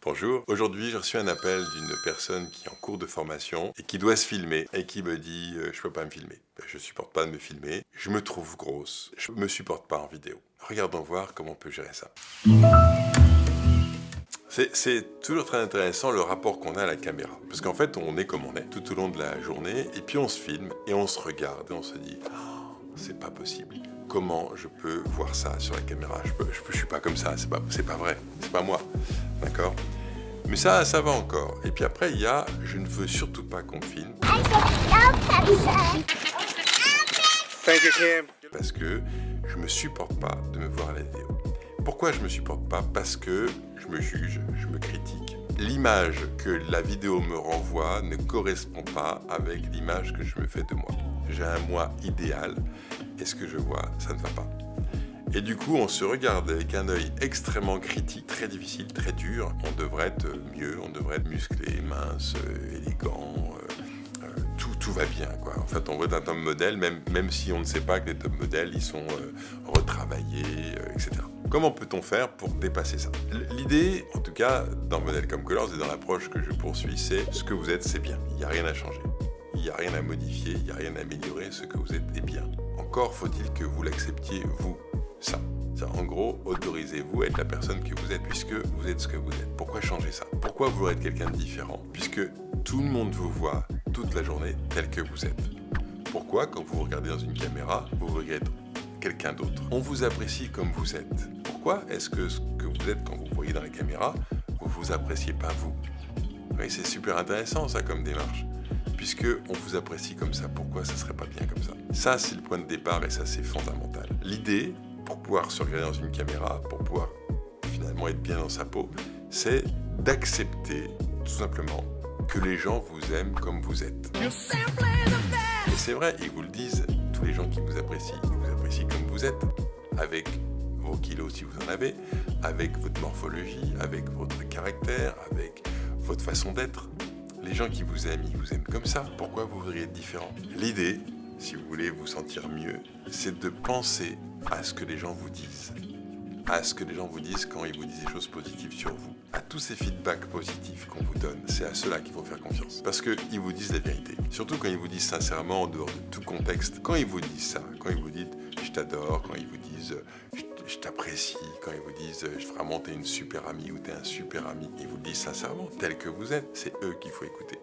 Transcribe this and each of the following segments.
Bonjour, aujourd'hui j'ai reçu un appel d'une personne qui est en cours de formation et qui doit se filmer et qui me dit je peux pas me filmer. Je supporte pas de me filmer, je me trouve grosse, je me supporte pas en vidéo. Regardons voir comment on peut gérer ça. C'est toujours très intéressant le rapport qu'on a à la caméra. Parce qu'en fait on est comme on est tout au long de la journée et puis on se filme et on se regarde et on se dit oh, c'est pas possible. Comment je peux voir ça sur la caméra? Je suis pas comme ça, c'est pas vrai, c'est pas moi, d'accord? Mais ça va encore. Et puis après, il y a « je ne veux surtout pas qu'on me filme ». Parce que je me supporte pas de me voir à la vidéo. Pourquoi je me supporte pas? Parce que je me juge, je me critique. L'image que la vidéo me renvoie ne correspond pas avec l'image que je me fais de moi. J'ai un moi idéal et ce que je vois, ça ne va pas. Et du coup, on se regarde avec un œil extrêmement critique, très difficile, très dur. On devrait être mieux, on devrait être musclé, mince, élégant, tout va bien, quoi. En fait, on veut un top modèle, même si on ne sait pas que les top modèles, ils sont retravaillés, etc. Comment peut-on faire pour dépasser ça? L'idée, en tout cas, dans Modèle comme Colors et dans l'approche que je poursuis, c'est ce que vous êtes, c'est bien. Il n'y a rien à changer. Il n'y a rien à modifier, il n'y a rien à améliorer. Ce que vous êtes est bien. Encore faut-il que vous l'acceptiez, vous. Ça. En gros, autorisez-vous à être la personne que vous êtes, puisque vous êtes ce que vous êtes. Pourquoi changer ça? Pourquoi vouloir être quelqu'un de différent? Puisque tout le monde vous voit toute la journée tel que vous êtes. Pourquoi, quand vous regardez dans une caméra, vous voudriez être quelqu'un d'autre? On vous apprécie comme vous êtes. Pourquoi est-ce que ce que vous êtes quand vous voyez dans la caméra, vous vous appréciez pas vous? Oui, c'est super intéressant ça comme démarche. Puisque on vous apprécie comme ça, pourquoi ça serait pas bien comme ça? Ça, c'est le point de départ et ça, c'est fondamental. L'idée, pour pouvoir se regarder dans une caméra, pour pouvoir finalement être bien dans sa peau, c'est d'accepter tout simplement que les gens vous aiment comme vous êtes. Et c'est vrai, ils vous le disent, tous les gens qui vous apprécient comme vous êtes, avec vos kilos si vous en avez, avec votre morphologie, avec votre caractère, avec votre façon d'être. Les gens qui vous aiment, ils vous aiment comme ça. Pourquoi vous voudriez être différent? L'idée, si vous voulez vous sentir mieux, c'est de penser à ce que les gens vous disent. À ce que les gens vous disent quand ils vous disent des choses positives sur vous. À tous ces feedbacks positifs qu'on vous donne, c'est à ceux-là qu'il faut faire confiance. Parce qu'ils vous disent la vérité. Surtout quand ils vous disent sincèrement, en dehors de tout contexte. Quand ils vous disent ça, quand ils vous disent « je t'adore », quand ils vous disent « je t'apprécie », quand ils vous disent « vraiment t'es une super amie » ou « t'es un super ami », ils vous le disent sincèrement, tel que vous êtes. C'est eux qu'il faut écouter.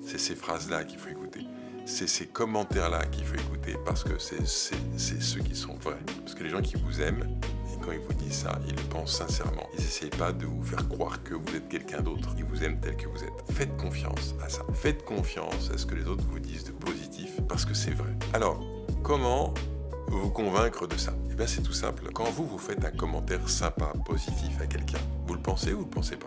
C'est ces phrases-là qu'il faut écouter. C'est ces commentaires-là qu'il faut écouter parce que c'est ceux qui sont vrais. Parce que les gens qui vous aiment, et quand ils vous disent ça, ils le pensent sincèrement. Ils n'essayent pas de vous faire croire que vous êtes quelqu'un d'autre. Ils vous aiment tel que vous êtes. Faites confiance à ça. Faites confiance à ce que les autres vous disent de positif parce que c'est vrai. Alors, comment vous convaincre de ça? Eh bien, c'est tout simple. Quand vous faites un commentaire sympa, positif à quelqu'un, vous le pensez ou vous le pensez pas?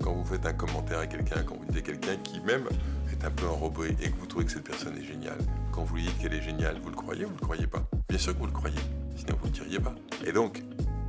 Quand vous faites un commentaire à quelqu'un, quand vous dites à quelqu'un qui même est un peu enrobé et que vous trouvez que cette personne est géniale, quand vous lui dites qu'elle est géniale, vous le croyez ou vous le croyez pas? Bien sûr que vous le croyez, sinon vous ne le diriez pas. Et donc,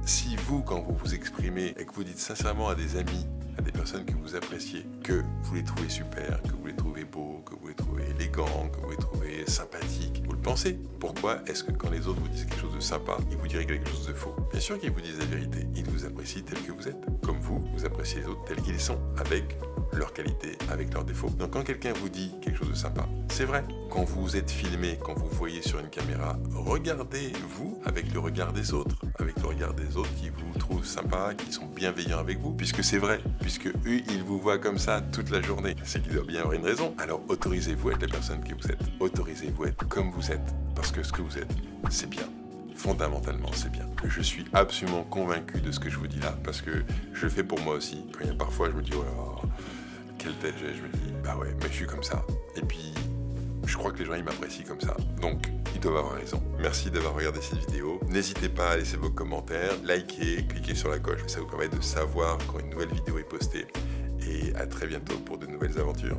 si vous, quand vous vous exprimez et que vous dites sincèrement à des amis, à des personnes que vous appréciez, que vous les trouvez super, que vous les trouvez beaux, que vous les trouvez élégants, que vous les trouvez sympathiques, vous le pensez. Pourquoi est-ce que quand les autres vous disent quelque chose de sympa, ils vous diraient quelque chose de faux? Bien sûr qu'ils vous disent la vérité. Ils vous apprécient tel que vous êtes. Comme vous appréciez les autres tels qu'ils sont, avec leurs qualités, avec leurs défauts. Donc quand quelqu'un vous dit quelque chose de sympa, c'est vrai. Quand vous êtes filmé, quand vous voyez sur une caméra, regardez-vous avec le regard des autres. Avec le regard des autres qui vous trouvent sympa, qui sont bienveillants avec vous, puisque c'est vrai. Puisque eux, ils vous voient comme ça toute la journée. C'est qu'il doit bien avoir une raison. Alors autorisez-vous à être la personne que vous êtes. Autorisez-vous à être comme vous êtes. Parce que ce que vous êtes, c'est bien. Fondamentalement, c'est bien. Je suis absolument convaincu de ce que je vous dis là, parce que je le fais pour moi aussi. Quand il y a parfois, je me dis, oh là là, quelle tête j'ai, je me dis, bah ouais, mais je suis comme ça. Et puis, je crois que les gens, ils m'apprécient comme ça. Donc, ils doivent avoir raison. Merci d'avoir regardé cette vidéo. N'hésitez pas à laisser vos commentaires, likez, cliquez sur la cloche. Ça vous permet de savoir quand une nouvelle vidéo est postée. Et à très bientôt pour de nouvelles aventures.